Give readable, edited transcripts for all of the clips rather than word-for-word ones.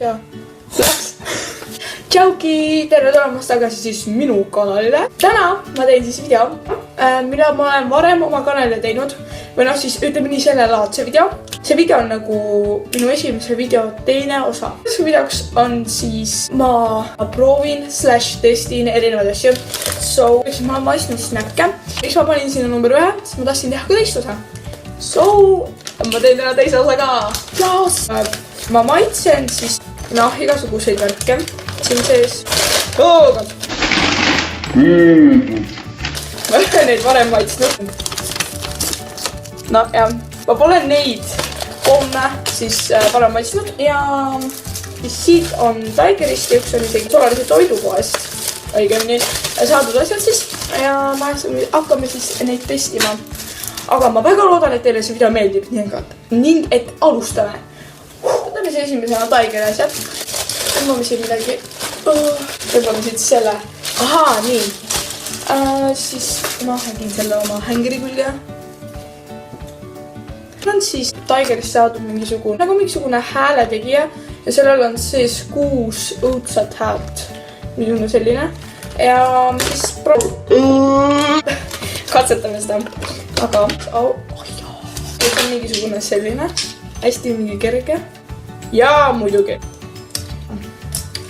ja läks. Tšauki, tere tulemast tagasi siis minu kanalile. Täna ma teen siis video, mida ma olen varem oma kanalile teinud. Või noh, siis ütleme nii sellelaadse video. See video on nagu minu esimese video teine osa. See videoks on siis ma proovin / testin erinevaid asju. So, ma maistnud snäkke. Miks ma panin sinna number 1, siis ma tahtsin teha ka teist osa. So, ma teen täna teise osa ka. Ma maitsen siis igasuguseid värke. Siin sees. Ma olen neid varem maitsnud. No ja, ma pole neid homme siis varem maitsnud. Ja siis siit on Tigerist ja üks on isegi solalise toidupoest. Õigemini saadud asjad siis. Ja me hakkame siis neid testima. Aga ma väga loodan, et teile see video meeldib. Ning et alustame. Võtame siis esimesena Tigeri asjad. Tõmbame siin midagi. Tõmbame siit selle. Ahaa, nii. Siis ma hängin selle oma hängeri külge. On siis Tigerist saadud mingisugune hääletegija. Ja sellel on sees 6 õudsat häält. Mingisugune selline. Ja siis katsetame seda. Aga see on mingisugune selline. Hästi mingi kerge. Ja muidugi.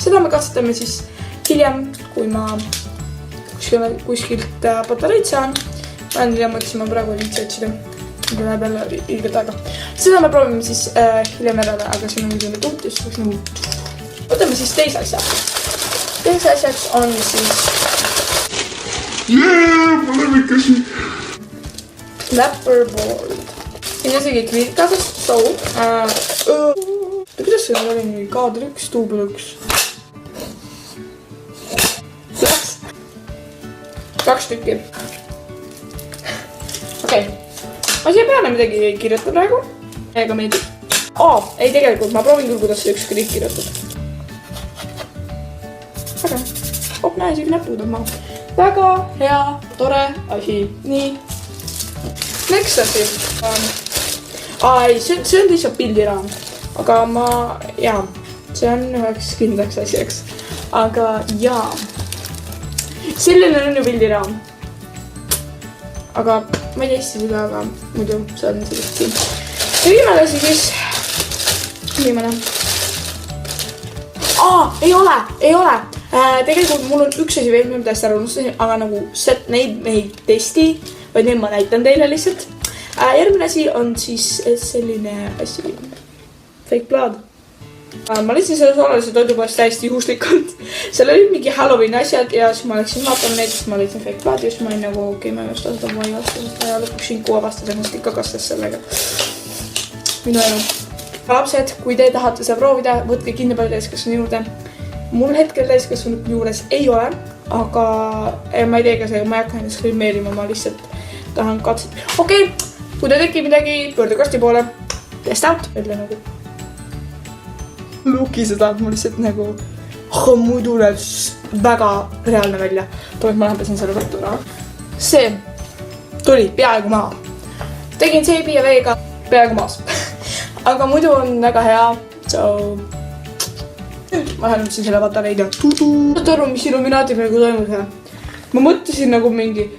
Seda me katsetame siis hiljem, kui ma kuskilt patareid saan. Ma olen mõtlesima praegu liitsi otsida. Mida läheb jälle ilgelt aega. Seda me proovime siis hiljem ära, aga siin on mingisugune tuutis. Võtame siis teise asja. Teise asjaks on siis ma lemmikasi Lapperboard. Siin on isegi kvirkakas. So kuidas see oli nii? Kaadr 1, duubel 1. Läks 2 tükki. Okei. Ma siia peale midagi ei kirjuta praegu. Ega meeldib. Ei, tegelikult ma proovin küll, kuidas see üks kõik kirjutab. Väga hea. Näe, isegi näpud on maha. Väga hea, tore asi. Nii. Next asi. See on lihtsalt pildiraam. Aga see on üheks kindlaks asjaks. Aga jaa. Selline on ju pildiraam. Aga ma ei testi seda, aga muidu see on sellist siin. Ja viimane asi siis. Viimane. Ei ole. Tegelikult mul on üks asi veel, mida täiesti ära unustasin, aga nagu neid me ei testi, vaid neid ma näitan teile lihtsalt. Järgmine asi on siis selline asi. Fake blood. Ma lihtsalt selle solalise toidupoest täiesti juhuslikult. Seal oli mingi Halloween asjad ja siis ma läksin vaatama neid, siis ma leidsin fake blood ja siis ma olin nagu okei, ma ei osta seda, ma ei osta seda ja lõpuks Shinku avastas ennast ikka kastas sellega. Minu elu. Lapsed, kui te tahate seda proovida, võtke kinni palju täiskasvanu juurde. Mul hetkel täiskasvanu juures ei ole, aga ma ei tee ka see, ma ei hakka ennast filmeerima, ma lihtsalt tahan katset. Okei, kui te tekib midagi, pöörde kasti poole. Test out. Ütle nagu Luki seda, ma lihtsalt nagu muidu läheb väga reaalne välja. Tood, ma lähen selle võttu ära. See tuli peaaegu maha. Tegin seibi ja veega peaaegu maas. Aga muidu on väga hea. So ma lähen siin selle patareid ja saad aru, mis illuminaati praegu toimus. Ma mõtlesin nagu mingi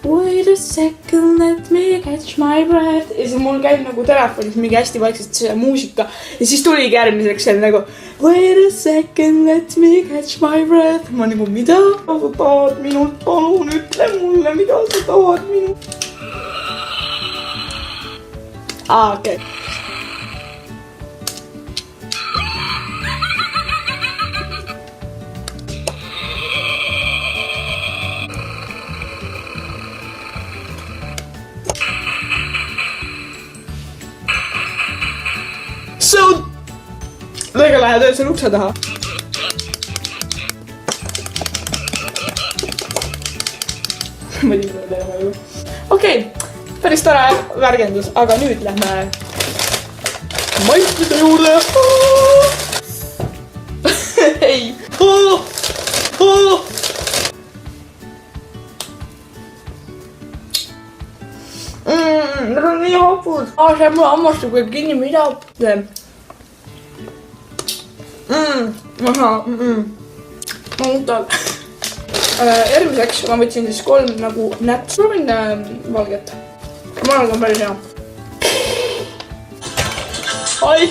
wait a second, let me catch my breath. Ja siis mul käib nagu telefonis mingi hästi vaikselt see muusika. Ja siis tuligi järgmiseks seal nagu wait a second, let me catch my breath. Ma nagu, mida sa tahad minult? Palun ütle mulle, mida sa tahad minult? Okei. Lõige lähed öösel ukse taha. Ma ei tea teema ju. Okei, päris tore värgendus, aga nüüd lähme maitsmise juurde. Ei. Need on nii hapud. See on mulle hammastu, kui kinni mida. Ma muutan. Järgmiseks ma võtsin siis 3 nagu näps. Proovin valget. Ma arvan, on päris hea. Ai!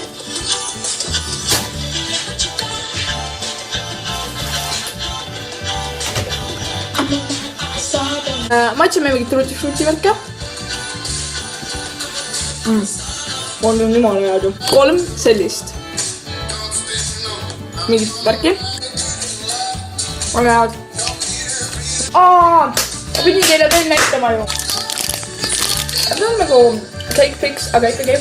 Ma otsime mingit ruutifruuti värka. On jumala head ju. 3 sellist. Mingit värki. On head. Ma pidin teile veel näitama ju. See on nagu take pics, aga ikkagi.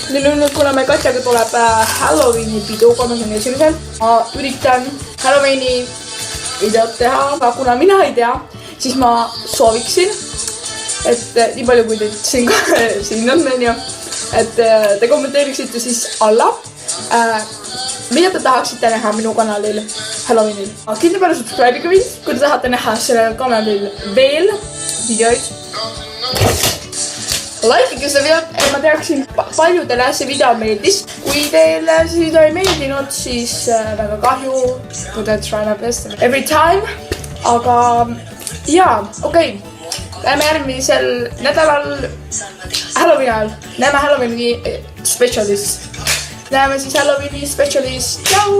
Nüüd, kuna meil Katjaga tuleb Halloweeni pidu 31. Ma üritan Halloweeni videot teha, aga kuna mina ei tea, siis ma sooviksin, et nii palju kui teid siin on, et te kommenteeriksite siis alla, mida te tahaksite näha minu kanalil Halloweenil. Kindla peale subscribe'iga mind, kui te tahate näha sellel kanalil veel videoid. Likeige see video, et ma teaksin paljudele see video meeldis. Kui teile see video ei meeldinud, siis väga kahju. But I try my best every time. Aga jaa, okei. Näeme järgmisel nädalal Halloweeni ajal. Näeme Halloweeni specialis. Näeme siis Halloweeni specialis. Tšau!